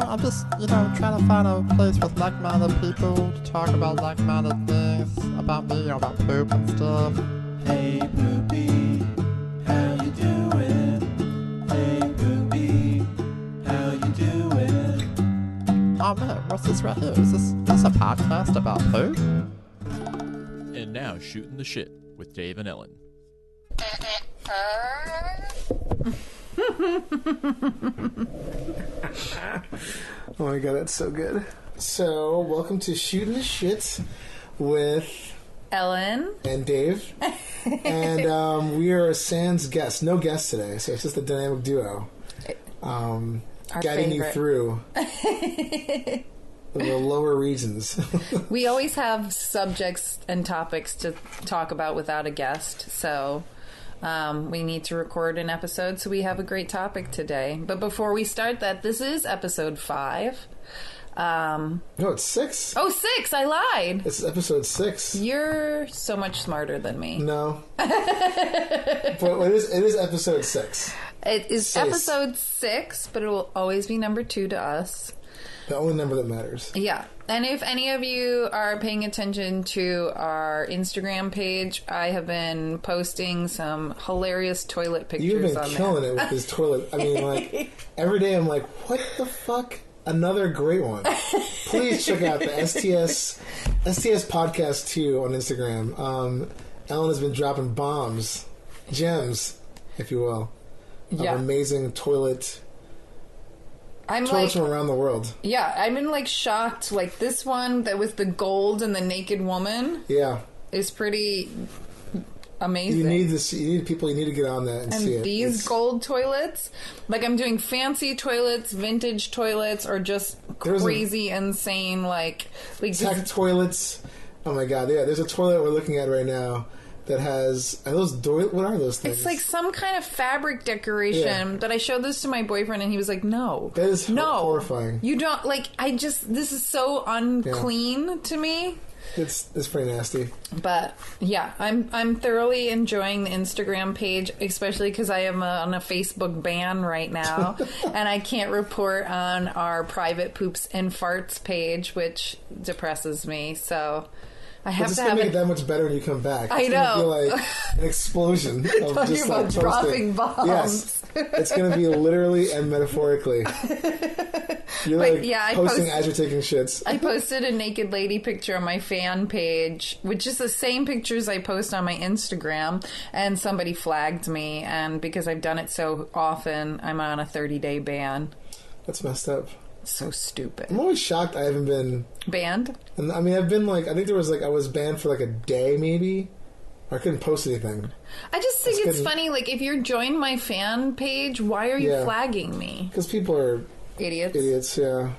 I'm just, trying to find a place with like-minded people to talk about like-minded things about me, about poop and stuff. Hey Poopy, how you doing? Hey Poopy, how you doing? Oh man, what's this right here? Is this a podcast about poop? And now, Shooting the Shit with Dave and Ellen. Oh my god, that's so good. So, welcome to Shooting the Shit with Ellen and Dave. And we are a sans guest. No guest today, so it's just a dynamic duo. Guiding you through the lower regions. We always have subjects and topics to talk about without a guest, so we need to record an episode, so we have a great topic today. But before we start that, this is episode 5. No, it's 6. Oh, 6! I lied! This is episode 6. You're so much smarter than me. No. But it is episode 6. It is episode 6, but it will always be number 2 to us. The only number that matters. Yeah. And if any of you are paying attention to our Instagram page, I have been posting some hilarious toilet pictures on there. You've been killing it with this toilet. I mean, like, every day I'm like, what the fuck? Another great one. Please check out the STS Podcast 2 on Instagram. Ellen has been dropping bombs, gems, if you will, of amazing toilets from around the world. Yeah, I've been like shocked. Like this one that with the gold and the naked woman. Yeah, is pretty amazing. You need this. You need people. You need to get on that and see it. And these gold toilets, like I'm doing fancy toilets, vintage toilets, or just crazy, insane like tech toilets. Oh my god! Yeah, there's a toilet we're looking at right now that has what are those things? It's like some kind of fabric decoration that I showed this to my boyfriend and he was like, no. That is horrifying. You don't, like, this is so unclean to me. It's pretty nasty. But yeah, I'm thoroughly enjoying the Instagram page, especially because I am on a Facebook ban right now, and I can't report on our private poops and farts page, which depresses me. So I have to have make it that much better when you come back. I know. It's going to be like an explosion of talking just about like dropping bombs. Yes, it's going to be literally and metaphorically. You're posting as you're taking shits. I posted a naked lady picture on my fan page, which is the same pictures I post on my Instagram, and somebody flagged me, and because I've done it so often, I'm on a 30-day ban. That's messed up. So stupid. I'm always shocked I haven't been banned. And I mean, I've been I think there was I was banned for a day maybe. I couldn't post anything. I just think it's funny. If you're joined my fan page, why are you flagging me? Because people are idiots. Yeah.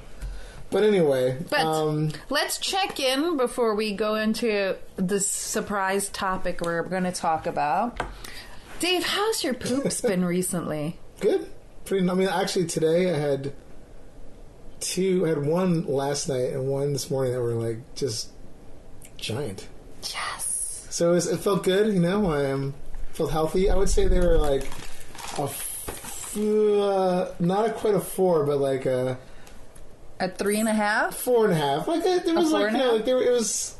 But anyway, let's check in before we go into the surprise topic we're going to talk about. Dave, how's your poops been recently? Good. Actually today I had one last night and one this morning that were just giant. Yes. So it felt good, I felt healthy. I would say they were not quite a 4, but a 3.5, 4.5.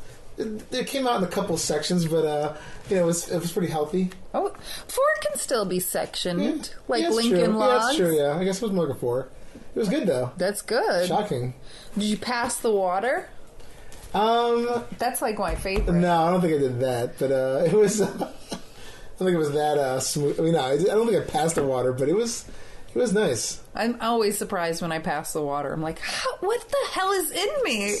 It came out in a couple sections, but it was pretty healthy. Oh, 4 can still be sectioned, Lincoln true. Logs. Yeah, that's true. Yeah, I guess it was more like a 4. It was good though. That's good. Shocking. Did you pass the water? That's my favorite. No, I don't think I did that, but it was. I don't think it was that smooth. I don't think I passed the water, but it was nice. I'm always surprised when I pass the water. I'm like, what the hell is in me?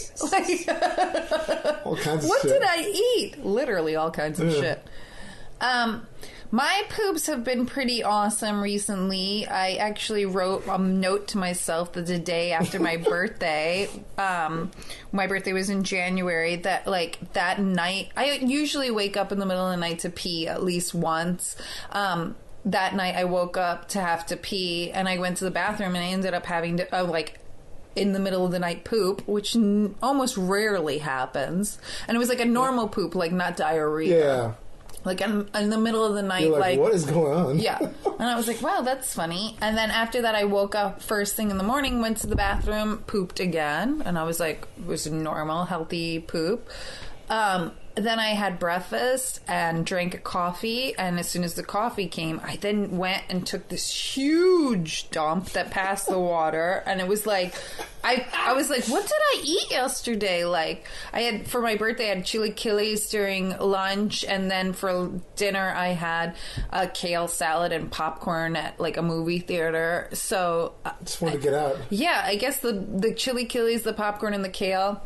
All kinds of what shit. did I eat? Literally all kinds of shit. My poops have been pretty awesome recently. I actually wrote a note to myself the day after my birthday. My birthday was in January. That night, I usually wake up in the middle of the night to pee at least once. That night, I woke up to have to pee, and I went to the bathroom, and I ended up having to in the middle of the night poop, which almost rarely happens. And it was a normal poop, not diarrhea. Yeah. Like in the middle of the night. You're like, what is going on? Yeah. And I was like, wow, that's funny. And then after that, I woke up first thing in the morning, went to the bathroom, pooped again. And I was like, it was a normal, healthy poop. Then I had breakfast and drank a coffee. And as soon as the coffee came, I then went and took this huge dump that passed the water. And it was like, I was like, what did I eat yesterday? Like, for my birthday, I had chilaquiles during lunch. And then for dinner, I had a kale salad and popcorn at like a movie theater. So Just wanted to get out. yeah, I guess the chilaquiles, the popcorn, and the kale.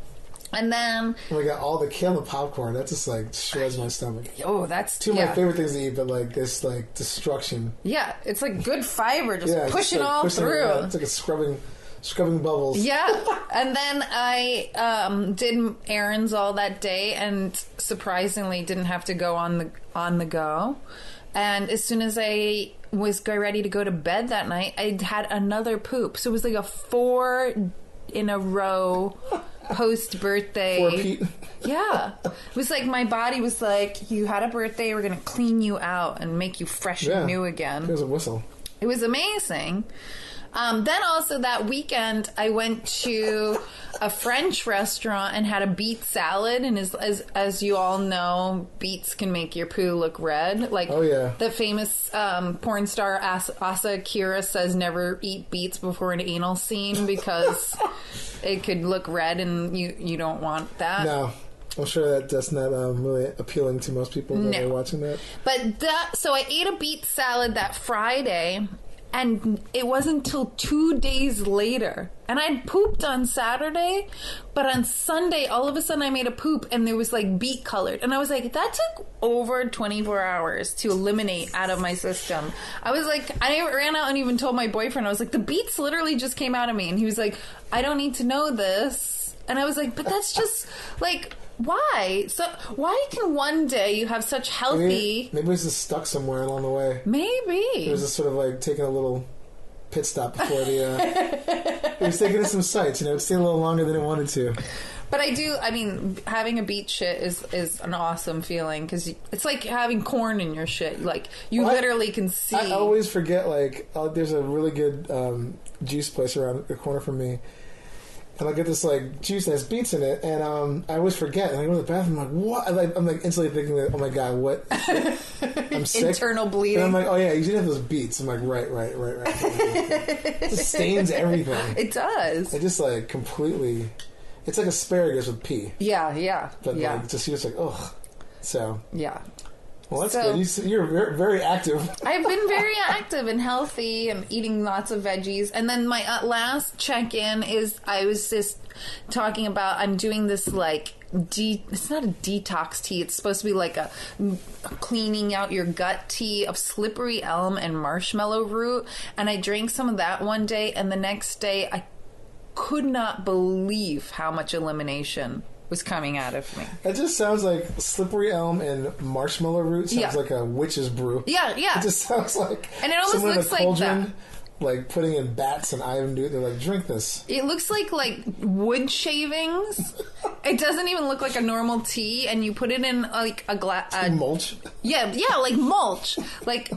And then... Oh my god, all the kale and popcorn, that just like shreds my stomach. Oh, that's... Two of my favorite things to eat, but like this like destruction. Yeah, it's like good fiber, just pushing like all through. It's like a scrubbing bubbles. Yeah. And then I did errands all that day and surprisingly didn't have to go on the go. And as soon as I was ready to go to bed that night, I had another poop. So it was like a 4 in a row post-birthday. 4 Pete. Yeah. It was like my body was like, you had a birthday, we're going to clean you out and make you fresh and new again. It was a whistle. It was amazing. Then also that weekend, I went to a French restaurant and had a beet salad. And as you all know, beets can make your poo look red. Like, oh, yeah. The famous porn star Asa Akira says never eat beets before an anal scene because it could look red and you don't want that. No. I'm sure that's not really appealing to most people that are watching that. But so I ate a beet salad that Friday, and it wasn't until 2 days later. And I'd pooped on Saturday, but on Sunday, all of a sudden I made a poop, and there was like beet colored. And I was like, that took over 24 hours to eliminate out of my system. I was like, I ran out and even told my boyfriend, I was like, the beets literally just came out of me. And he was like, I don't need to know this. And I was like, but that's just like... Why? So why can one day you have such healthy... Maybe it was just stuck somewhere along the way. Maybe. It was just sort of like taking a little pit stop before the... it was taking in some sights, it stayed a little longer than it wanted to. But having a beet shit is an awesome feeling because it's like having corn in your shit. Like, you literally can see... I always forget, like, there's a really good juice place around the corner from me. And I get this like juice that has beets in it, and I always forget. And I go to the bathroom, I'm like, what? I'm like instantly thinking, that, oh my god, what? I'm sick. Internal bleeding. And I'm like, oh yeah, you should have those beets. I'm like, right. It just stains everything. It does. It just like completely. It's like asparagus with pea. Yeah. But like, you're just like, ugh. So. Yeah. Well, that's good. You're very, very active. I've been very active and healthy. I'm eating lots of veggies. And then my last check-in is I was just talking about I'm doing this like it's not a detox tea. It's supposed to be like a cleaning out your gut tea of slippery elm and marshmallow root. And I drank some of that one day, and the next day I could not believe how much elimination was coming out of me. It just sounds like slippery elm and marshmallow root sounds like a witch's brew. Yeah. It just sounds like and it almost looks like that. Like putting in bats and iron. They're like, drink this. It looks like wood shavings. It doesn't even look like a normal tea, and you put it in like a glass. Mulch. Yeah, like mulch, like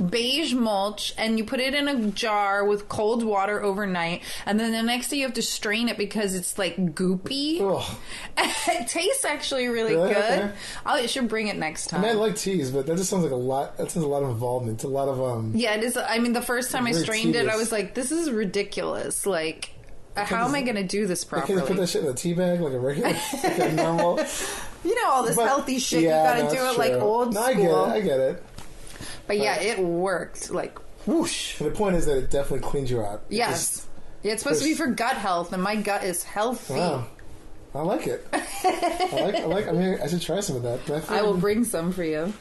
beige mulch, and you put it in a jar with cold water overnight, and then the next day you have to strain it because it's like goopy. Ugh. It tastes actually really good. Okay. I should bring it next time. I mean, I like teas, but that just sounds like a lot. That sounds a lot of involvement. A lot of Yeah, it is. I mean, the first time I strained it, I was like, "This is ridiculous." Like, how am I going to do this properly? Can't put that shit in a tea bag like a regular, like a normal. All this healthy shit. You got to do it like old school. I get it. But yeah, it worked. Like whoosh. And the point is that it definitely cleans you out. Yes. It's supposed to be for gut health, and my gut is healthy. Wow. I like it. I like. I mean, I should try some of that. I will bring some for you.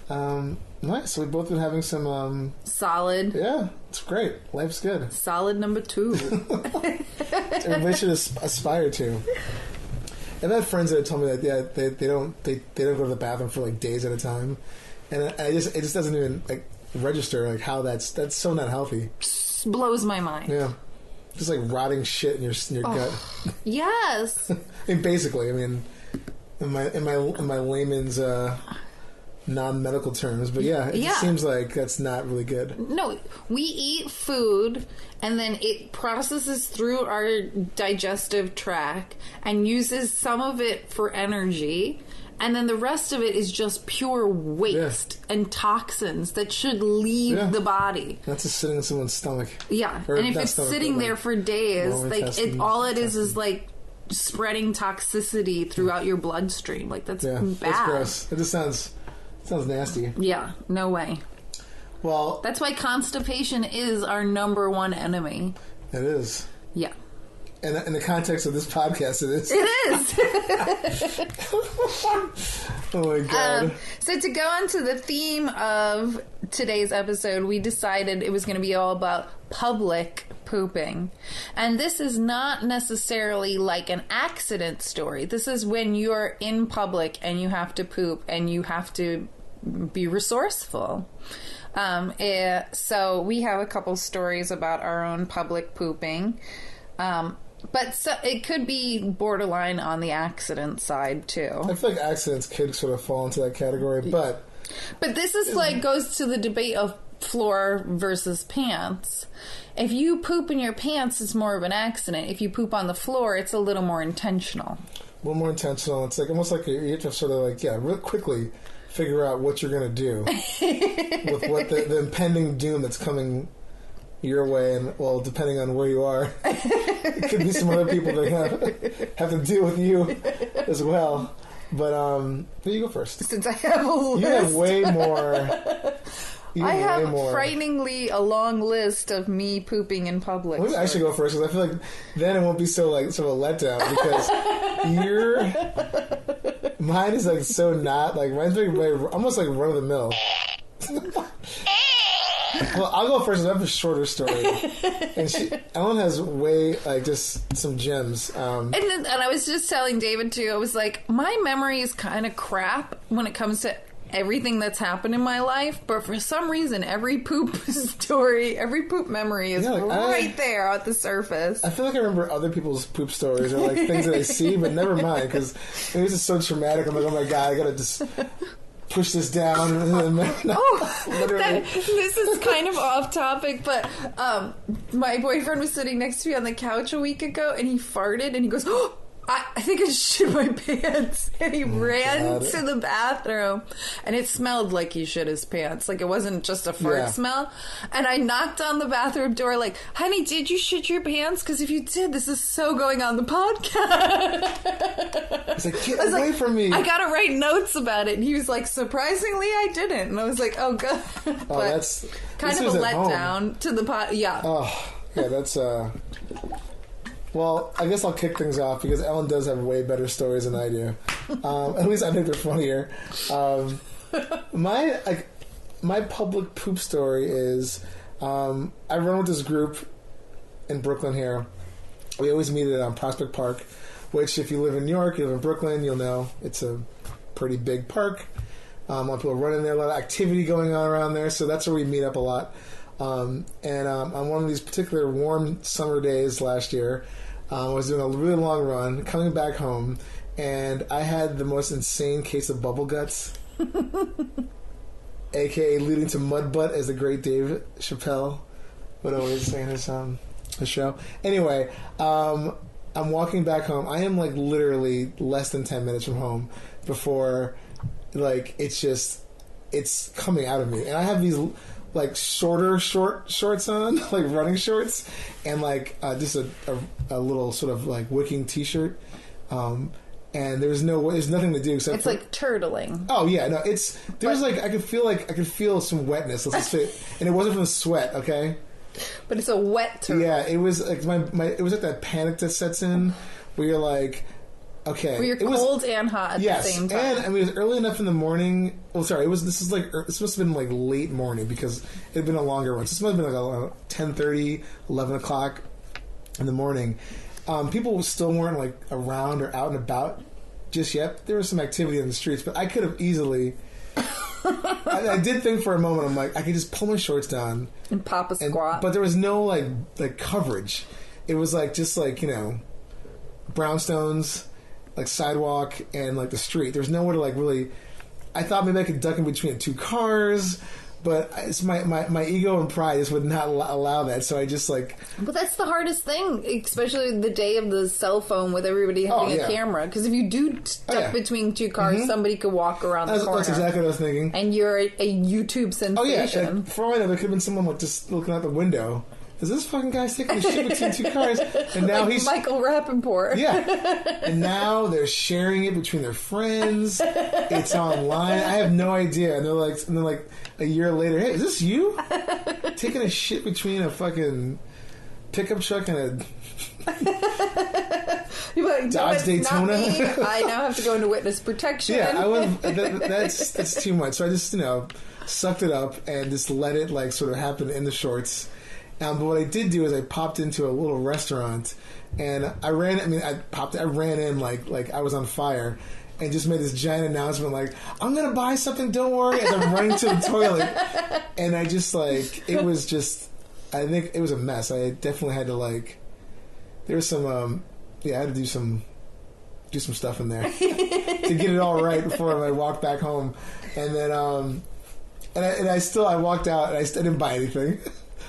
Nice. So we've both been having some solid. Yeah, it's great. Life's good. Solid number 2. Everybody should aspire to. I've had friends that have told me that they don't go to the bathroom for like days at a time, and it just doesn't even like register like how that's so not healthy. Blows my mind. Yeah. Just like rotting shit in your gut. Yes. And basically, I mean, in my layman's non-medical terms, but yeah, it just seems like that's not really good. No, we eat food and then it processes through our digestive tract and uses some of it for energy, and then the rest of it is just pure waste and toxins that should leave the body. That's just sitting in someone's stomach. Yeah, Or and if not it's stomach, sitting but, there for days, all it is like spreading toxicity throughout your bloodstream. Like that's bad. That's gross. It just sounds nasty. Yeah, no way. Well, That's why constipation is our number one enemy. it is. Yeah. And in the context of this podcast, it is. It is. Oh my god. So to go on to the theme of today's episode, we decided it was going to be all about public pooping. And this is not necessarily like an accident story. This is when you're in public and you have to poop and you have to be resourceful. So we have a couple stories about our own public pooping. But so it could be borderline on the accident side too. I feel like accidents could sort of fall into that category, but this is like goes to the debate of floor versus pants. If you poop in your pants, it's more of an accident. If you poop on the floor, it's a little more intentional. A little more intentional. It's like almost like you have to sort of like real quickly figure out what you're going to do with what the impending doom that's coming your way, and well, depending on where you are, it could be some other people that have to deal with you as well. But you go first. Since I have a list. You have way more. I have frighteningly a long list of me pooping in public. Maybe I should go first because I feel like then it won't be so like sort of a letdown because mine is like so not like mine's like almost like run of the mill. Well, I'll go first. I have a shorter story, and Ellen has way like just some gems. And I was just telling David too. I was like, my memory is kind of crap when it comes to everything that's happened in my life, but for some reason, every poop story, every poop memory is right there at the surface. I feel like I remember other people's poop stories or like things that I see, but never mind because it was just so traumatic. I'm like, oh my god, I gotta just push this down. This is kind of off topic, but my boyfriend was sitting next to me on the couch a week ago, and he farted, and he goes, "Oh, I think I shit my pants," and he ran to the bathroom, and it smelled like he shit his pants. Like it wasn't just a fart smell. And I knocked on the bathroom door like, "Honey, did you shit your pants? Because if you did, this is so going on the podcast." He's like, "Get away from me." I gotta write notes about it. And he was like, "Surprisingly, I didn't." And I was like, "Oh, good." But that's kind of a letdown to the pot. Yeah. Oh, yeah, that's Well, I guess I'll kick things off because Ellen does have way better stories than I do. At least I think they're funnier. My public poop story is I run with this group in Brooklyn here. We always meet at Prospect Park, which if you live in New York, you live in Brooklyn, you'll know it's a pretty big park. A lot of people running there, a lot of activity going on around there, so that's where we meet up a lot. On one of these particular warm summer days last year, I was doing a really long run, coming back home, and I had the most insane case of bubble guts, aka leading to mud butt, as the great Dave Chappelle would always say in his show. Anyway, I'm walking back home. I am like literally less than 10 minutes from home before, like, it's coming out of me, and I have these like short shorts on, like running shorts, and like just a little sort of like wicking t-shirt, and there's nothing to do except it's like turtling. Oh yeah, no, I could feel some wetness. Let's just say, and it wasn't from the sweat, okay? But it's a wet turtle. Yeah, it was like it was like that panic that sets in where you're like, okay, where you're cold and hot at the same time. And I mean, it was early enough in the morning. Well, sorry, this must have been like late morning because it had been a longer run. So this must have been like 10:30, 11 o'clock in the morning. People still weren't like around or out and about just yet. There was some activity in the streets, but I could have easily. I did think for a moment. I'm like, I could just pull my shorts down and pop a squat, but there was no like coverage. It was like just like brownstones, like sidewalk and like the street. There's nowhere to like really I thought maybe I could duck in between 2 cars, but it's my ego and pride just would not allow that. So I just like. But that's the hardest thing, especially the day of the cell phone with everybody having a camera. Because if you do stuck between 2 cars, somebody could walk around the corner. That's exactly what I was thinking. And you're a YouTube sensation. Oh yeah, like, for all I know, there could have been someone like just looking out the window. Is this fucking guy sticking his shit between 2 cars? And now like he's Michael Rappaport. Yeah. And now they're sharing it between their friends. It's online. I have no idea. And they're like a year later, hey, is this you? Taking a shit between a fucking pickup truck and a like, Dodge Daytona? I now have to go into witness protection. Yeah, I would. That's too much. So I just sucked it up and just let it like sort of happen in the shorts. But what I did do is I popped into a little restaurant, and I ran in like I was on fire, and just made this giant announcement like, I'm gonna buy something, don't worry, as I'm running to the toilet. And I just like, it was just, I think it was a mess. I definitely had to like, there was some, I had to do some stuff in there to get it all right before I walked back home. And then, I walked out and I didn't buy anything.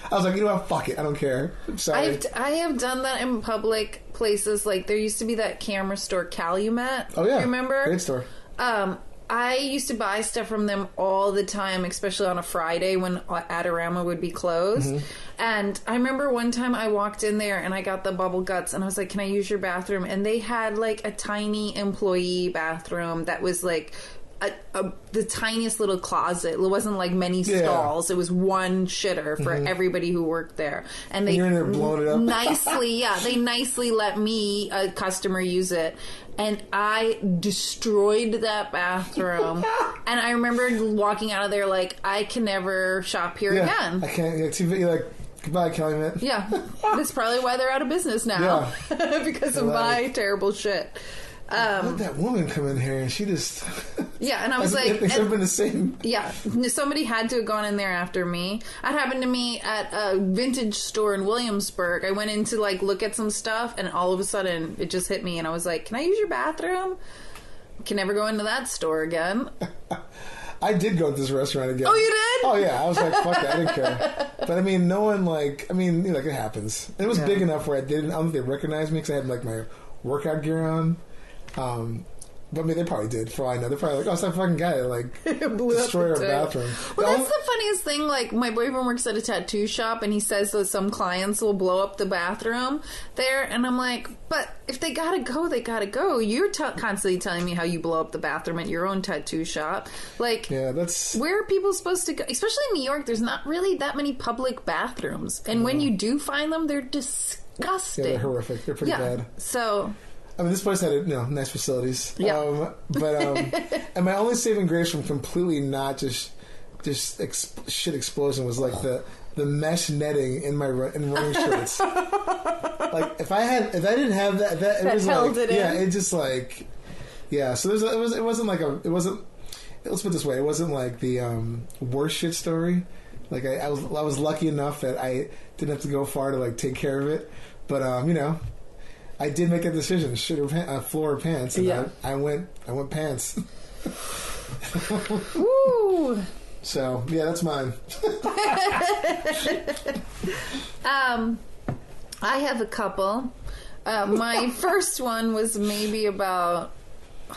I was like, you know what, fuck it, I don't care. I'm sorry. I have done that in public places. Like, there used to be that camera store, Calumet. Oh, yeah. Remember? Great store. I used to buy stuff from them all the time, especially on a Friday when Adorama would be closed. Mm-hmm. And I remember one time I walked in there and I got the bubble guts and I was like, can I use your bathroom? And they had like a tiny employee bathroom that was like the tiniest little closet. It wasn't like many stalls. It was one shitter for everybody who worked there. And they you're in there blowing it up. they nicely let me, a customer, use it. And I destroyed that bathroom. And I remember walking out of there like, I can never shop here again. I can't. You're like, goodbye, Calumet. Yeah. That's probably why they're out of business now. Yeah. Because of my terrible shit. Let that woman come in here and she just... Yeah, and I was like... It could have been the same. Yeah, somebody had to have gone in there after me. That happened to me at a vintage store in Williamsburg. I went in to like look at some stuff and all of a sudden it just hit me and I was like, can I use your bathroom? Can never go into that store again. I did go to this restaurant again. Oh, you did? Oh, yeah. I was like, fuck that. I didn't care. But, I mean, no one, like... I mean, you know, like, it happens. And it was big enough where I don't think they recognized me because I had, like, my workout gear on. But I mean, they probably did, for all I know. They're probably like, oh, it's that fucking guy that, like, destroyed our bathroom. Well, that's the funniest thing. Like, my boyfriend works at a tattoo shop, and he says that some clients will blow up the bathroom there. And I'm like, but if they gotta go, they gotta go. You're constantly telling me how you blow up the bathroom at your own tattoo shop. Like, yeah, that's... Where are people supposed to go? Especially in New York, there's not really that many public bathrooms. And when you do find them, they're disgusting. Yeah, they're horrific. They're pretty bad. So... I mean, this place had, nice facilities. Yeah. And my only saving grace from completely not just shit explosion was like the mesh netting in my running shorts. Like if I didn't have that it was held like it it just like So it wasn't like let's put it this way, it wasn't like the worst shit story. Like I was lucky enough that I didn't have to go far to like take care of it, but I did make a decision: shit or floor or pants, and I went pants. Woo! So yeah, that's mine. I have a couple. My first one was maybe about,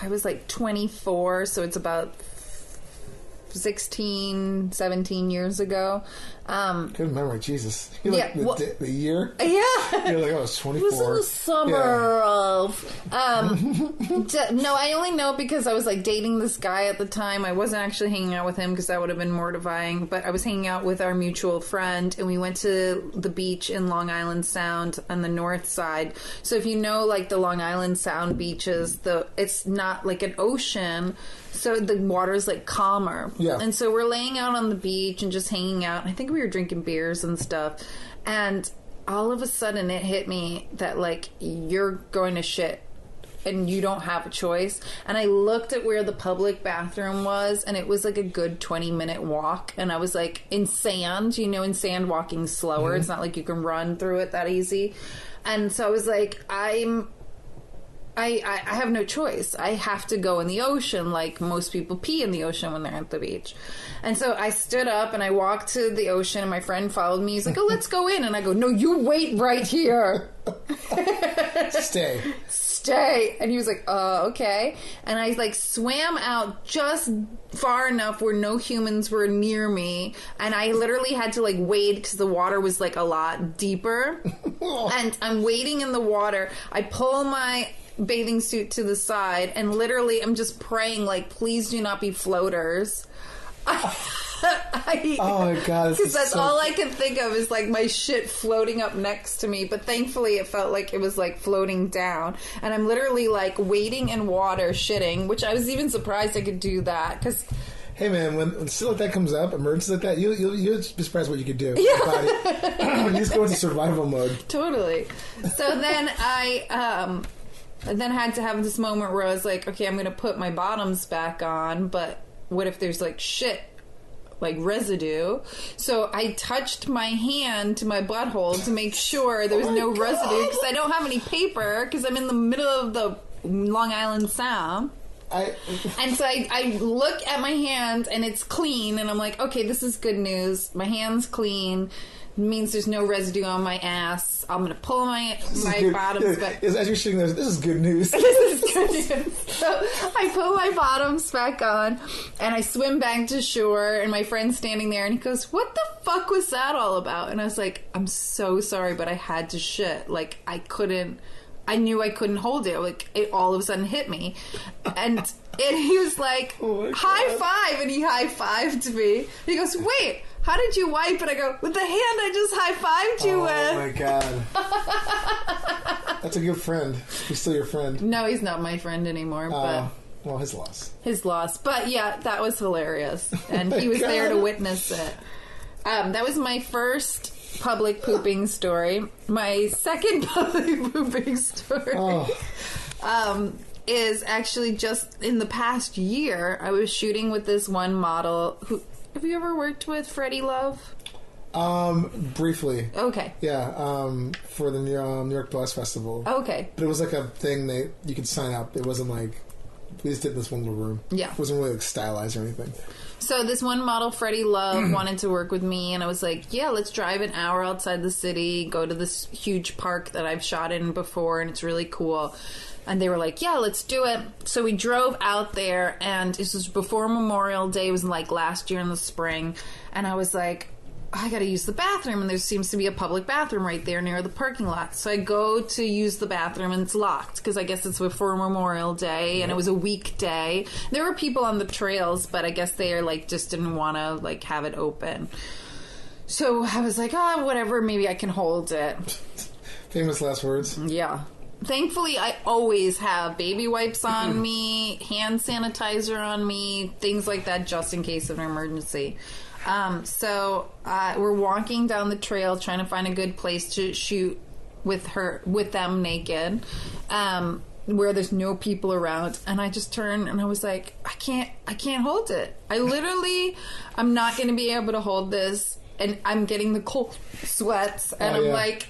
I was like 24, so it's about 16, 17 years ago. Good memory, Jesus. You're like the year? Yeah. You're like, I was 24. It was in the summer of... no, I only know because I was like dating this guy at the time. I wasn't actually hanging out with him because that would have been mortifying, but I was hanging out with our mutual friend and we went to the beach in Long Island Sound on the north side. So if you know like the Long Island Sound beaches, it's not like an ocean, so the water's like calmer. Yeah. And so we're laying out on the beach and just hanging out. I think we were drinking beers and stuff. And all of a sudden it hit me that like, you're going to shit and you don't have a choice. And I looked at where the public bathroom was and it was like a good 20-minute walk. And I was like in sand, in sand walking slower. Mm-hmm. It's not like you can run through it that easy. And so I was like, I'm I have no choice. I have to go in the ocean, like most people pee in the ocean when they're at the beach. And so I stood up and I walked to the ocean, and my friend followed me. He's like, oh, let's go in. And I go, no, you wait right here. Stay. And he was like, okay. And I like swam out just far enough where no humans were near me. And I literally had to like wade because the water was like a lot deeper. And I'm wading in the water. I pull my bathing suit to the side, and literally I'm just praying, like, please do not be floaters. Oh my god, because that's all I can think of is like my shit floating up next to me. But thankfully it felt like it was like floating down, and I'm literally like wading in water shitting, which I was even surprised I could do that. Because hey man, when shit like that comes up, emergencies like that, you'll be surprised what you could do with your body. You just go into survival mode. Totally. So then I then had to have this moment where I was like, okay, I'm gonna put my bottoms back on, but what if there's like shit, like residue? So I touched my hand to my butthole to make sure there was no residue, because I don't have any paper because I'm in the middle of the Long Island Sound. And so I look at my hand and it's clean, and I'm like, okay, this is good news. My hand's clean. It means there's no residue on my ass. I'm gonna pull my bottoms back. As you're sitting there, this is good news. This is good news. So I pull my bottoms back on, and I swim back to shore, and my friend's standing there, and he goes, what the fuck was that all about? And I was like, I'm so sorry, but I had to shit. Like, I knew I couldn't hold it. Like, it all of a sudden hit me. And he was like, high five. And he high-fived me. He goes, wait, how did you wipe? And I go, with the hand I just high-fived you with. Oh, my God. That's a good friend. He's still your friend. No, he's not my friend anymore. But well, his loss. His loss. But, yeah, that was hilarious. And he was there to witness it. That was my first public pooping story. My second public pooping story is actually just in the past year. I was shooting with this one model who... Have you ever worked with Freddie Love? Briefly. Okay. Yeah, for the New York Bus Festival. Okay. But it was like a thing that you could sign up. It wasn't like, we just did in this one little room. Yeah. It wasn't really like stylized or anything. So this one model, Freddie Love, wanted to work with me, and I was like, yeah, let's drive an hour outside the city, go to this huge park that I've shot in before, and it's really cool. And they were like, yeah, let's do it. So we drove out there, and this was before Memorial Day. It was like last year in the spring. And I was like, I gotta use the bathroom, and there seems to be a public bathroom right there near the parking lot. So I go to use the bathroom, and it's locked, because I guess it's before Memorial Day, and it was a weekday. There were people on the trails, but I guess they like just didn't want to like have it open. So I was like, whatever, maybe I can hold it. Famous last words. Yeah. Thankfully, I always have baby wipes on me, hand sanitizer on me, things like that, just in case of an emergency. So we're walking down the trail trying to find a good place to shoot with them naked, where there's no people around. And I just turned and I was like, I can't hold it. I'm not going to be able to hold this. And I'm getting the cold sweats, and I'm like,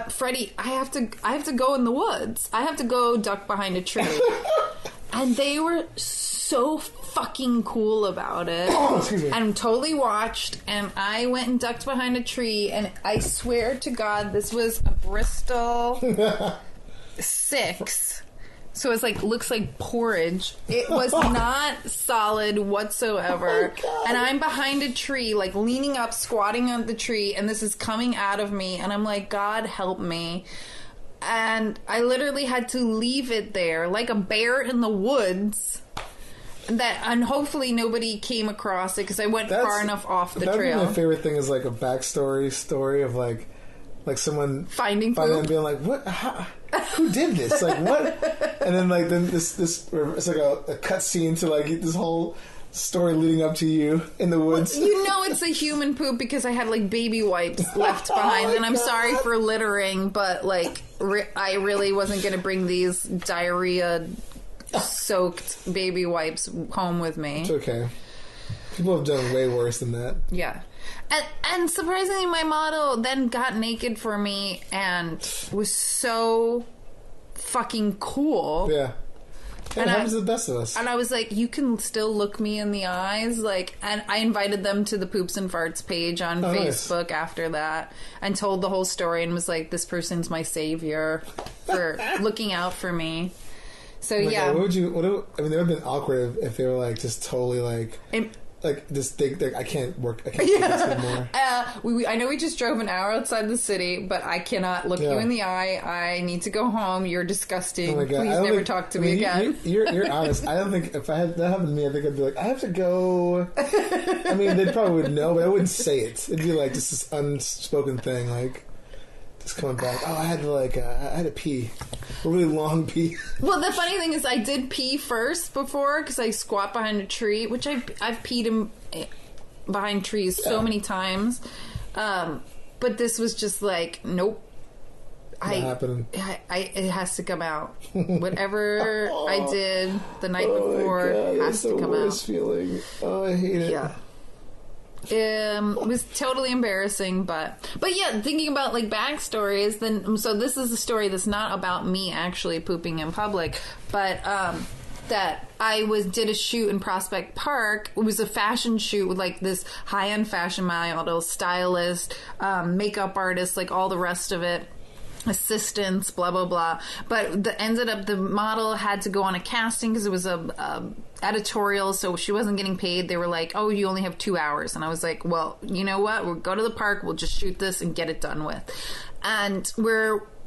Freddie, I have to go in the woods. I have to go duck behind a tree. And they were so fucking cool about it. Excuse me. And totally watched, and I went and ducked behind a tree, and I swear to God, this was a Bristol 6. So it's like, looks like porridge. It was not solid whatsoever. Oh, and I'm behind a tree, like leaning up, squatting on the tree, and this is coming out of me. And I'm like, God help me. And I literally had to leave it there like a bear in the woods. And hopefully nobody came across it, because I went far enough off the trail. My favorite thing is like a backstory story of like someone finding poop and being like, what? Who did this? Like, what? And then like this it's like a cut scene to like this whole story leading up to you in the woods. Well, you know it's a human poop because I had like baby wipes left behind, and I'm sorry for littering, but like I really wasn't going to bring these diarrhea soaked baby wipes home with me. It's okay. People have done way worse than that. Yeah. And surprisingly, my model then got naked for me and was so fucking cool. Yeah. It And happens to the best of us. And I was like, you can still look me in the eyes. Like, and I invited them to the Poops and Farts page on Facebook after that and told the whole story and was like, this person's my savior for looking out for me. So, yeah. God, it would have been awkward if they were like, just totally like... Like this, I can't work. I can't do this anymore. I know we just drove an hour outside the city, but I cannot look you in the eye. I need to go home. You're disgusting. Oh my God. Please never talk to me again. You're honest. I don't think if I had that happen to me, I think I'd be like, I have to go. I mean, they probably would know, but I wouldn't say it. It'd be like just this unspoken thing, like just coming back. Oh, I had to pee. A really long pee. Well, the funny thing is, I did pee first before because I squat behind a tree, which I've peed behind trees so many times. But this was just like, nope. Not happening. It has to come out. Whatever I did the night before has to come out. Worst feeling. Oh, I hate it. Yeah. It was totally embarrassing, but yeah, thinking about like backstories, then so this is a story that's not about me actually pooping in public, but that I did a shoot in Prospect Park. It was a fashion shoot with like this high-end fashion model, stylist, makeup artist, like all the rest of it. Assistants, blah blah blah. But the model had to go on a casting because it was a editorial, so she wasn't getting paid. They were like, "Oh, you only have 2 hours," and I was like, "Well, you know what? We'll go to the park. We'll just shoot this and get it done with." And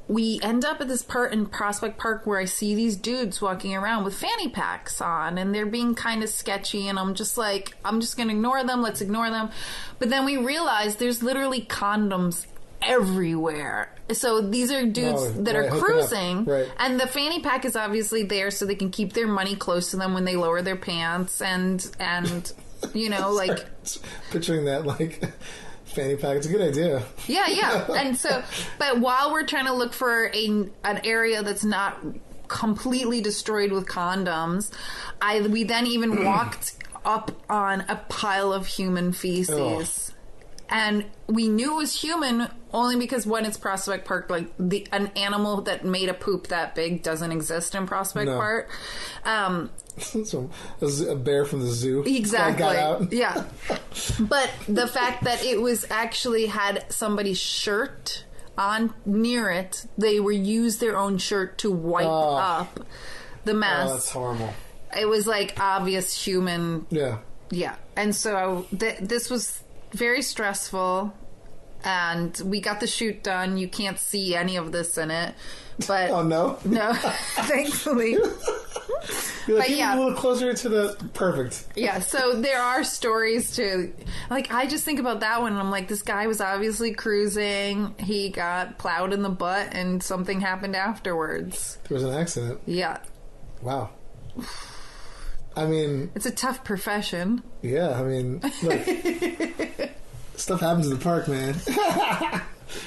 we end up at this part in Prospect Park where I see these dudes walking around with fanny packs on, and they're being kind of sketchy, and I'm just like, I'm just gonna ignore them. Let's ignore them. But then we realize there's literally condoms everywhere. So these are dudes that are cruising, and the fanny pack is obviously there so they can keep their money close to them when they lower their pants, and you know, like picturing that like fanny pack. It's a good idea. Yeah. And so, but while we're trying to look for an area that's not completely destroyed with condoms, we then even walked up on a pile of human feces. And we knew it was human only because when it's Prospect Park, like an animal that made a poop that big doesn't exist in Prospect Park. So it was a bear from the zoo. Exactly. Got out. Yeah. But the fact that it was actually had somebody's shirt on near it, they used their own shirt to wipe up the mess. Oh, that's horrible. It was like obvious human. Yeah. Yeah. And so this was very stressful, and we got the shoot done. You can't see any of this in it, but oh no, thankfully. You're like, a little closer to the perfect. Yeah, so there are stories to, like, I just think about that one, and I'm like, this guy was obviously cruising. He got plowed in the butt, and something happened afterwards. There was an accident. Yeah. Wow. I mean... It's a tough profession. Yeah, I mean, look. Stuff happens in the park, man.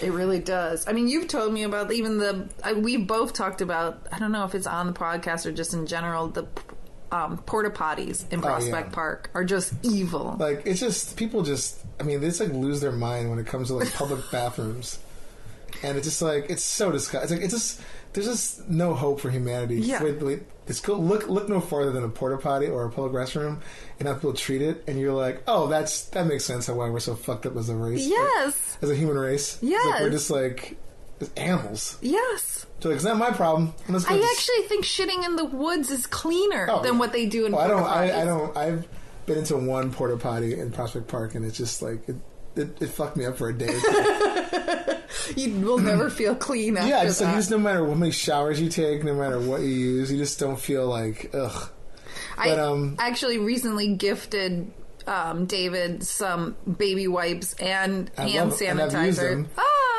It really does. I mean, you've told me about even we've both talked about, I don't know if it's on the podcast or just in general, the porta potties in Prospect Park are just evil. Like, it's just, people just, I mean, they just like lose their mind when it comes to like public bathrooms. And it's just like, it's so disgusting. It's just, there's just no hope for humanity. Yeah. Wait, it's cool. Look no farther than a porta potty or a public restroom and how people treat it, and you're like, oh, that makes sense. How why we're so fucked up as a race. Yes. As a human race. Yes. Like, we're just like animals. Yes. So like, it's not my problem. I actually think shitting in the woods is cleaner than what they do in porta potties. I don't. I've been into one porta potty in Prospect Park, and it's just like it fucked me up for a day or two. You will never feel clean after that. Like, just no matter how many showers you take, no matter what you use, you just don't feel like, ugh. But, I actually recently gifted David some baby wipes and hand sanitizer. And I've used them.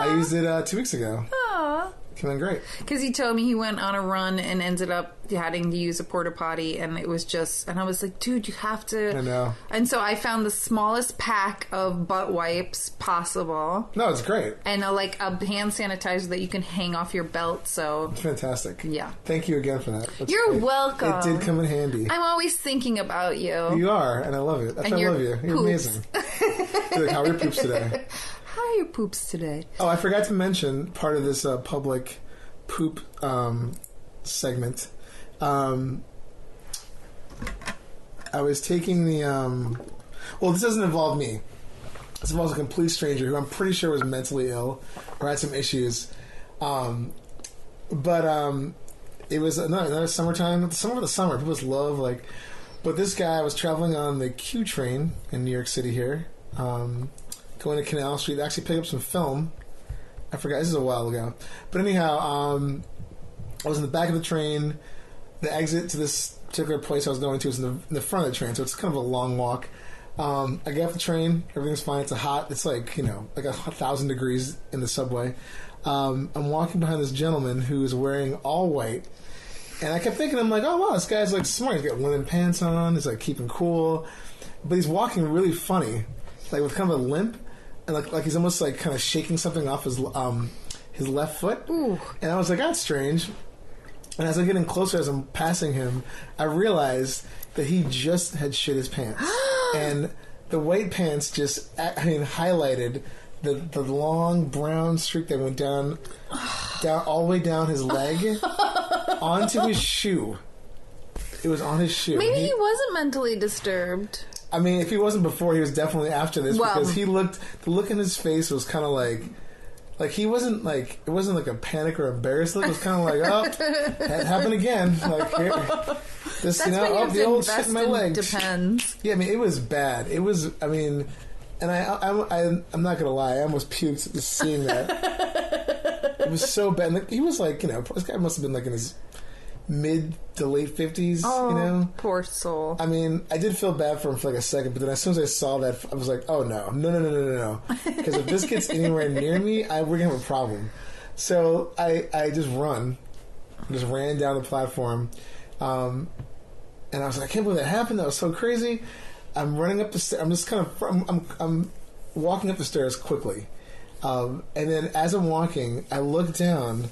I used it 2 weeks ago. Aww. Came out great. Because he told me he went on a run and ended up having to use a porta potty, and it was just, and I was like, dude, you have to. I know. And so I found the smallest pack of butt wipes possible. No, it's great. And a hand sanitizer that you can hang off your belt. So it's fantastic. Yeah. Thank you again for that. You're welcome. It did come in handy. I'm always thinking about you. You are, and I love it. I love you. You're amazing. Like, how are your poops today? How are your poops today? Oh, I forgot to mention part of this public poop segment. I was taking the... well, this doesn't involve me. This involves a complete stranger who I'm pretty sure was mentally ill or had some issues. But it was another summertime. The summer, people just love, like... But this guy was traveling on the Q train in New York City here, going to Canal Street, actually pick up some film. I forgot, this is a while ago. But anyhow, I was in the back of the train. The exit to this particular place I was going to was in the front of the train, so it's kind of a long walk. I get off the train, everything's fine, it's like, like 1,000 degrees in the subway. I'm walking behind this gentleman who is wearing all white, and I kept thinking, I'm like, oh wow, this guy's like smart, he's got linen pants on, he's like keeping cool, but he's walking really funny, like with kind of a limp, and like he's almost like kind of shaking something off his left foot. Ooh. And I was like, that's strange. And as I'm getting closer, as I'm passing him, I realized that he just had shit his pants. And the white pants just, highlighted the long brown streak that went down all the way down his leg onto his shoe. It was on his shoe. Maybe he wasn't mentally disturbed. I mean, if he wasn't before, he was definitely after this, because the look in his face was kind of like he wasn't like, it wasn't like a panic or embarrassed look. It was kind of like, oh, that happened again. Like, here, this, That's when you have the to old invest shit in my in leg. Depends. Yeah, I mean, it was bad. It was, I mean, and I'm not gonna lie, I almost puked just seeing that. It was so bad. And he was like, this guy must have been like in his mid to late 50s, Oh, poor soul. I mean, I did feel bad for him for like a second, but then as soon as I saw that, I was like, oh no. Because if this gets anywhere near me, we're going to have a problem. So I just ran down the platform, and I was like, I can't believe that happened. That was so crazy. I'm running up the stairs. I'm just kind of, I'm walking up the stairs quickly. And then as I'm walking, I look down,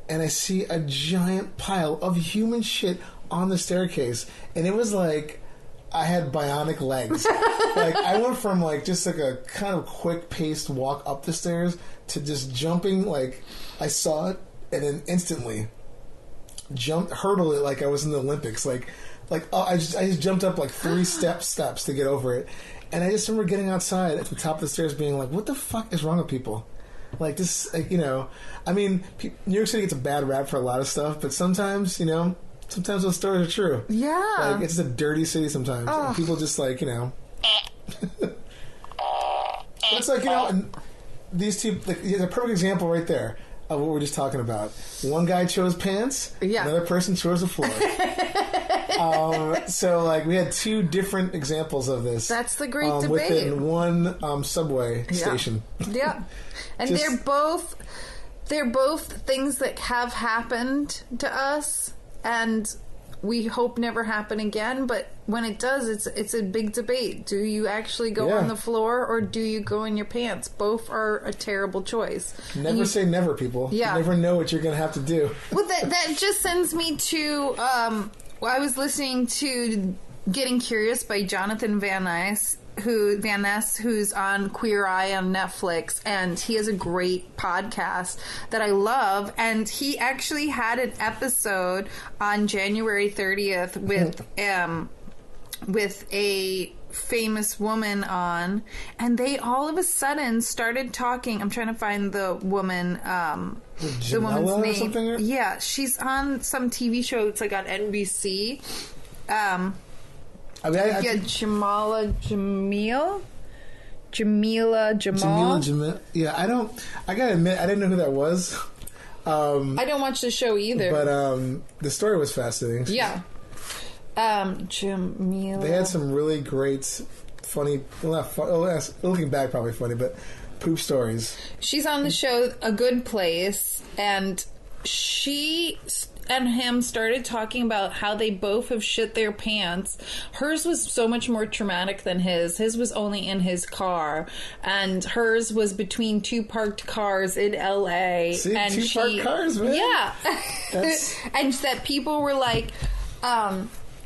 and I see a giant pile of human shit on the staircase. And it was like I had bionic legs. Like, I went from like just like a kind of quick paced walk up the stairs to just jumping, like I saw it and then instantly hurdled it like I was in the Olympics. Like I just jumped up like 3 steps to get over it. And I just remember getting outside at the top of the stairs being like, what the fuck is wrong with people? Like this, like, I mean, New York City gets a bad rap for a lot of stuff, but sometimes, sometimes those stories are true. Yeah. Like, it's just a dirty city sometimes. Oh. And people just like, it's like, and these two, like, there's a perfect example right there of what we're just talking about. One guy chose pants, another person chose the floor. So, like, we had 2 different examples of this. That's the great debate. Within one subway station. Yeah. And they're both things that have happened to us, and we hope never happen again. But when it does, it's a big debate. Do you actually go on the floor, or do you go in your pants? Both are a terrible choice. Never say never, people. Yeah. You never know what you're going to have to do. Well, that just sends me to... I was listening to Getting Curious by Jonathan Van Ness, who's on Queer Eye on Netflix, and he has a great podcast that I love, and he actually had an episode on January 30th with a famous woman on, and they all of a sudden started talking. I'm trying to find the woman, the woman's name. Something? Yeah, she's on some TV show. It's like on NBC. Jamila Jamal. Yeah, I gotta admit, I didn't know who that was. I don't watch the show either. But the story was fascinating. Yeah. Jamila. They had some really great, funny, looking back probably funny, but poop stories. She's on the show A Good Place, and she and him started talking about how they both have shit their pants. Hers was so much more traumatic than his. His was only in his car, and hers was between 2 parked cars in LA. See, and 2 parked cars, man. Yeah. And that people were like,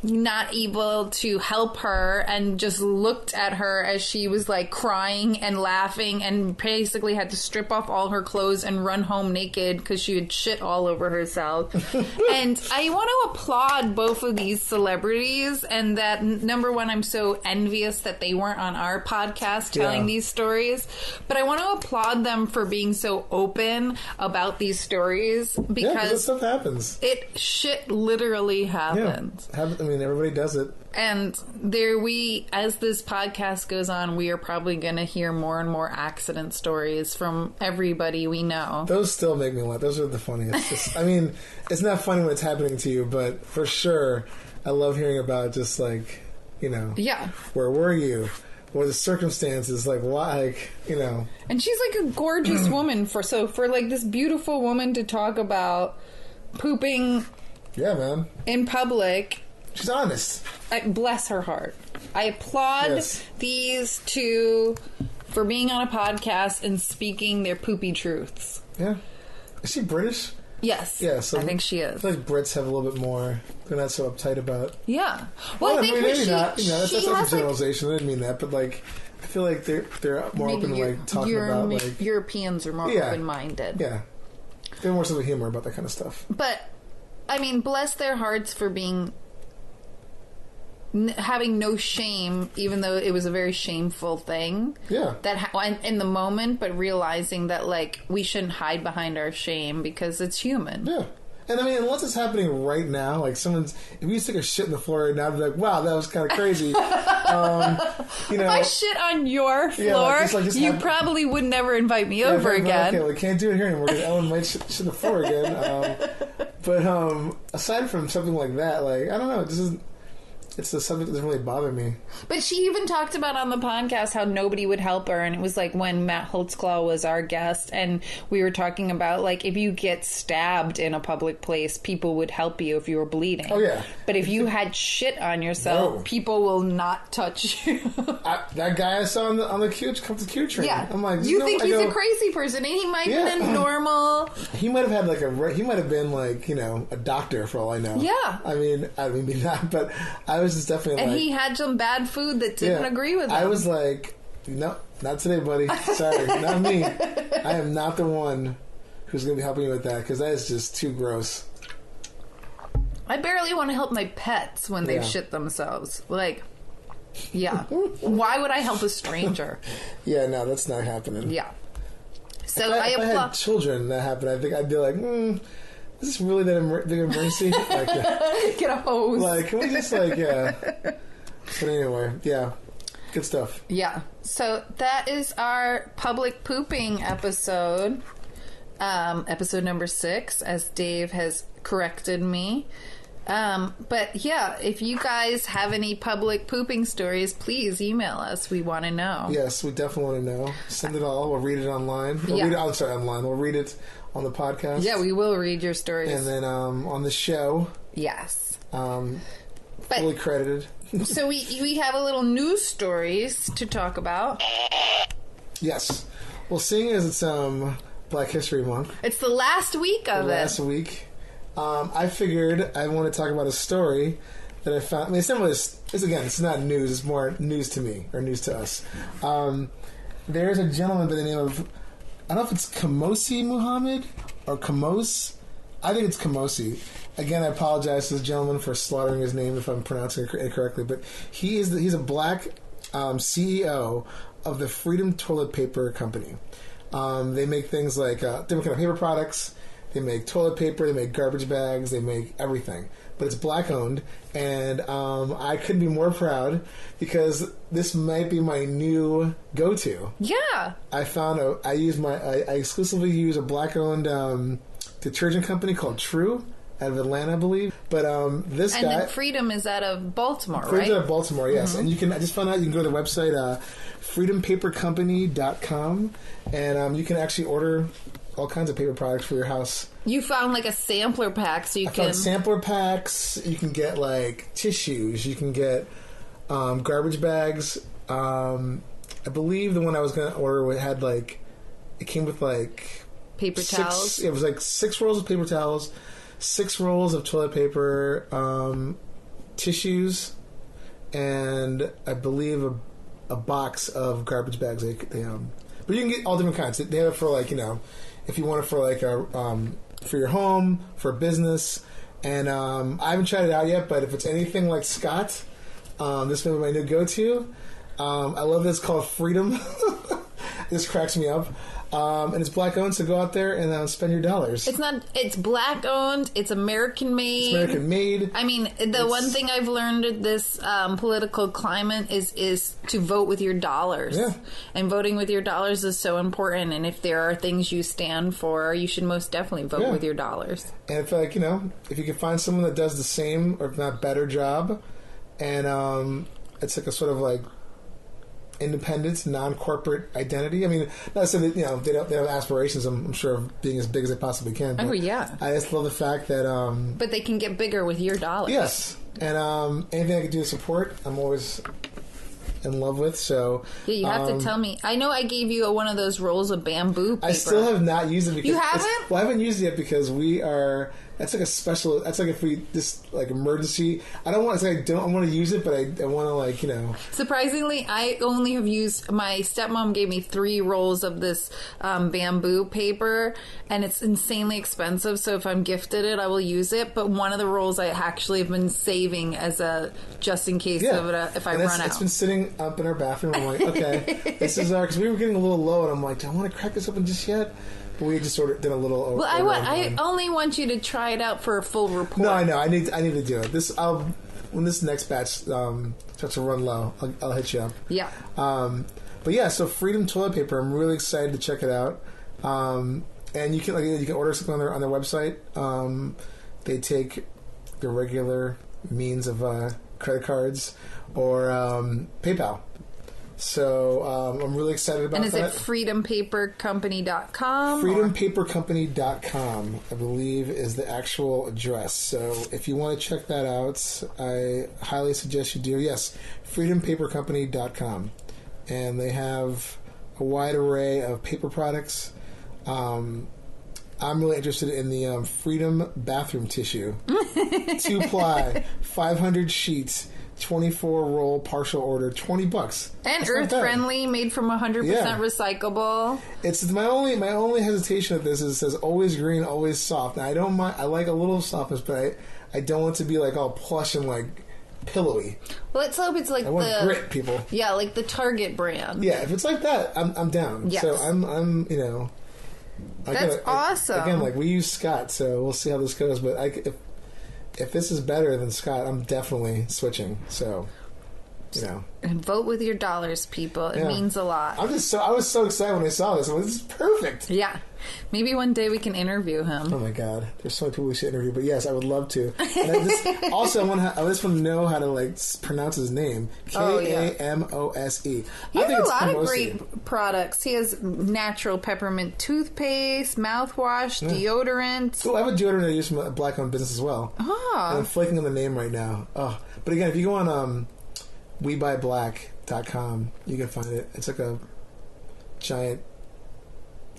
not able to help her and just looked at her as she was like crying and laughing and basically had to strip off all her clothes and run home naked because she had shit all over herself. And I want to applaud both of these celebrities, and that number one, I'm so envious that they weren't on our podcast telling these stories, but I want to applaud them for being so open about these stories because that stuff happens. Shit literally happens. I mean, everybody does it. And as this podcast goes on, we are probably going to hear more and more accident stories from everybody we know. Those still make me laugh. Those are the funniest. I mean, it's not funny when it's happening to you, but for sure, I love hearing about just like, where were you? What are the circumstances? Like, why? Like, And she's like a gorgeous woman for like this beautiful woman to talk about pooping in public. She's honest. Bless her heart. I applaud these two for being on a podcast and speaking their poopy truths. Yeah. Is she British? Yes. Yeah, so I think she is. I feel like Brits have a little bit more. They're not so uptight about. Yeah. Well, I think maybe not. That's not a generalization. Like, I didn't mean that, but like, I feel like they're more open to like talking about like Europeans are more open-minded. Yeah. They have more sense of humor about that kind of stuff. But I mean, bless their hearts for having no shame, even though it was a very shameful thing. Yeah. That in the moment, but realizing that like we shouldn't hide behind our shame because it's human. Yeah. And I mean, unless it's happening right now, like if you stick a shit in the floor right now, I'd be like, wow, that was kind of crazy. If I shit on your floor, you probably would never invite me over again. Okay, we can't do it here anymore because Ellen might shit in the floor again. But aside from something like that, like, I don't know, it's the subject that doesn't really bother me. But she even talked about on the podcast how nobody would help her, and it was like when Matt Holtzclaw was our guest, and we were talking about like if you get stabbed in a public place, people would help you if you were bleeding. Oh yeah. But if you had shit on yourself, people will not touch you. That guy I saw on the Q train. Yeah. I'm like, you think he's a crazy person, and he might have been normal. He might have had he might have been like a doctor for all I know. Yeah. I mean maybe not, but I was just definitely and like, he had some bad food that didn't agree with him. I was like, no, not today, buddy. Sorry, not me. I am not the one who's going to be helping you with that because that is just too gross. I barely want to help my pets when they've shit themselves. Like, yeah. Why would I help a stranger? Yeah, no, that's not happening. Yeah. So if I had children that happened, I think I'd be like, is this really that big of emergency? Like, get a hose. Like, can we just But anyway, yeah, good stuff. Yeah. So that is our public pooping episode. Episode number 6, as Dave has corrected me. But yeah, if you guys have any public pooping stories, please email us. We want to know. Yes, we definitely want to know. Send it all. We'll read it online. Online. We'll read it on the podcast. Yeah, we will read your stories. And then on the show. Yes. Fully credited. So we have a little news stories to talk about. Yes. Well, seeing as it's Black History Month. It's the last week of it. Last week. I figured I want to talk about a story that I found. I mean, it's not news. It's more news to me, or news to us. There's a gentleman by the name of, I don't know if it's Kamosi Muhammad or Kamos. I think it's Kamosi. Again, I apologize to this gentleman for slaughtering his name if I'm pronouncing it incorrectly. But he's a black CEO of the Freedom Toilet Paper Company. They make things like different kind of paper products. They make toilet paper. They make garbage bags. They make everything. But it's black owned, and I couldn't be more proud because this might be my new go-to. Yeah. I exclusively use a black owned detergent company called True out of Atlanta, I believe. But this guy... And then Freedom is out of Baltimore, right? Freedom's out of Baltimore, yes. Mm-hmm. And I just found out you can go to the website freedompapercompany.com, and you can actually order all kinds of paper products for your house. You found like a sampler pack, so I found sampler packs. You can get like tissues. You can get garbage bags. I believe the one I was going to order had like, it came with like paper towels. It was like 6 rolls of paper towels, 6 rolls of toilet paper, tissues, and I believe a box of garbage bags. But you can get all different kinds. They have it for like, if you want it for like for your home, for business. And I haven't tried it out yet, but if it's anything like Scott, this may be my new go-to. I love this, called Freedom. This cracks me up. And it's black owned, so go out there and spend your dollars. It's black owned, it's American made. It's American made. I mean, one thing I've learned in this political climate is to vote with your dollars. Yeah. And voting with your dollars is so important. And if there are things you stand for, you should most definitely vote with your dollars. And if if you can find someone that does the same or if not better job, and it's like a sort of like independent, non-corporate identity. I mean, not to say that they don't have aspirations. I'm sure of being as big as they possibly can. But oh yeah. I just love the fact that. But they can get bigger with your dollars. Yes, and anything I can do to support, I'm always in love with. So yeah, you have to tell me. I know I gave you one of those rolls of bamboo paper. I still have not used it. Because you haven't? Well, I haven't used it yet because we are. That's like a special. That's like if we like emergency. I don't want to say I want to use it, but I want to Surprisingly, I only have used. My stepmom gave me 3 rolls of this bamboo paper, and it's insanely expensive. So if I'm gifted it, I will use it. But one of the rolls I actually have been saving as a just in case if I run out. It's been sitting up in our bathroom. I'm like, okay, this is because we were getting a little low, and I'm like, do I want to crack this open just yet? But we just sort of did a little. Well, I only want you to try it out for a full report. No, I know. I need to do it. When this next batch starts to run low, I'll hit you up. Yeah. But yeah, so Freedom toilet paper. I'm really excited to check it out. And you can order something on their website. They take the regular means of credit cards or PayPal. So I'm really excited about that. And is it freedompapercompany.com? Freedompapercompany.com, I believe, is the actual address. So if you want to check that out, I highly suggest you do. Yes, freedompapercompany.com. And they have a wide array of paper products. I'm really interested in the Freedom bathroom tissue. 2-ply, 500 sheets. 24-roll partial order, $20. And That's earth friendly, made from 100% recyclable. It's my only hesitation of this is it says always green, always soft. Now I don't mind. I like a little softness, but I don't want it to be like all plush and like pillowy. Well, let's hope it's like I want grit, people. Yeah, like the Target brand. Yeah, if it's like that, I'm down. Yes. So I'm That's awesome. Again, like we use Scott, so we'll see how this goes. But if this is better than Scott, I'm definitely switching. So, And vote with your dollars, people. It means a lot. I was so excited when I saw this. I'm like, this is perfect. Yeah. Maybe one day we can interview him. Oh my God. There's so many people we should interview, but yes, I would love to. And I just want to know how to pronounce his name. Kamose. He has a lot of great products. He has natural peppermint toothpaste, mouthwash, deodorant. Oh, I have a deodorant I use from a black-owned business as well. Oh. And I'm flaking on the name right now. Oh, but again, if you go on WeBuyBlack.com, you can find it. It's like a giant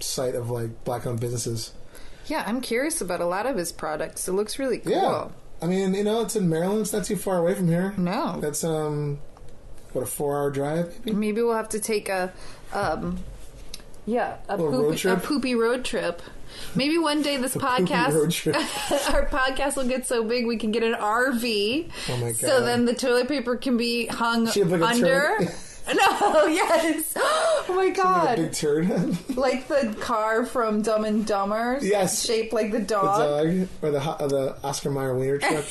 site of like black-owned businesses. Yeah, I'm curious about a lot of his products. It looks really cool. Yeah, I mean, it's in Maryland. It's not too far away from here. No, that's a 4-hour drive. Maybe we'll have to take a road trip. A poopy road trip. Maybe one day this podcast, our podcast will get so big we can get an RV. Oh my God! So then the toilet paper can be hung under. No, yes. Oh my God. Like a big turd. Like the car from Dumb and Dumber. Yes. Shaped like the dog. The dog. Or the Oscar Mayer wiener truck.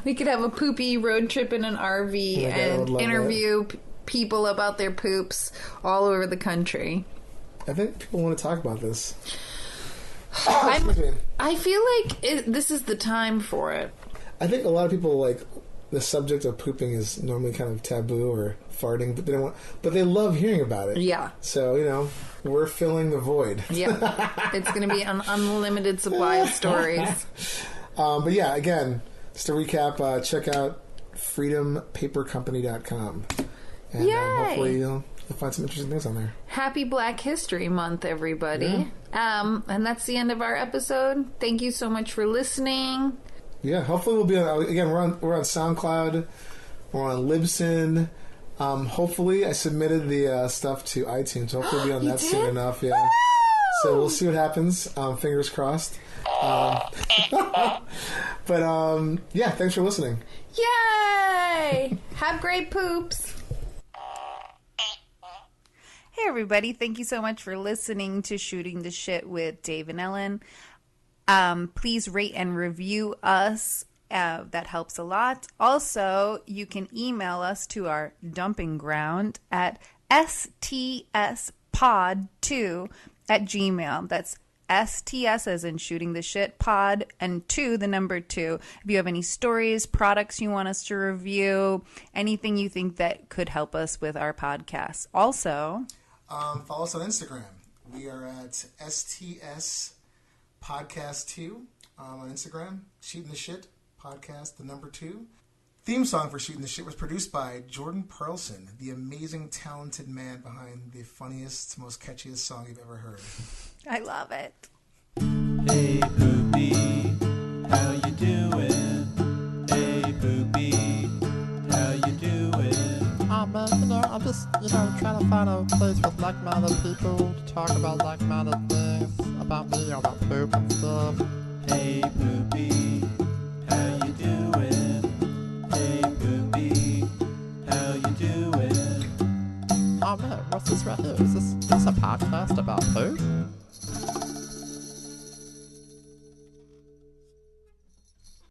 We could have a poopy road trip in an RV and interview people about their poops all over the country. I think people want to talk about this. I feel like this is the time for it. I think a lot of people the subject of pooping is normally kind of taboo or farting, but they love hearing about it. Yeah. So, we're filling the void. Yeah. It's going to be an unlimited supply of stories. But yeah, again, just to recap, check out freedompapercompany.com. And hopefully you'll find some interesting things on there. Happy Black History Month, everybody. Yeah. And that's the end of our episode. Thank you so much for listening. Yeah, hopefully we'll be on. Again, we're on SoundCloud. We're on Libsyn. Hopefully, I submitted the stuff to iTunes. Hopefully, we'll be on that soon enough. Yeah. Woo! So we'll see what happens. Fingers crossed. But yeah, thanks for listening. Yay! Have great poops. Hey everybody, thank you so much for listening to Shooting the Shit with Dave and Ellen. Please rate and review us. That helps a lot. Also, you can email us to our dumping ground at stspod2@gmail. That's STS as in shooting the shit pod and 2, the number 2. If you have any stories, products you want us to review, anything you think that could help us with our podcast. Also, follow us on Instagram. We are at STS Podcast 2 on Instagram. Shooting the Shit Podcast, the number 2. Theme song for Shooting the Shit was produced by Jordan Perlson, the amazing, talented man behind the funniest, most catchiest song you've ever heard. I love it. Hey Poopy, how you doing? Hey Poopy, how you doing? I'm just, trying to find a place with like-minded people to talk about like-minded things about me, about poop and stuff. Hey Poopy, how you doing? Hey Poopy, how you doing? Oh man, what's this right here? Is this a podcast about poop?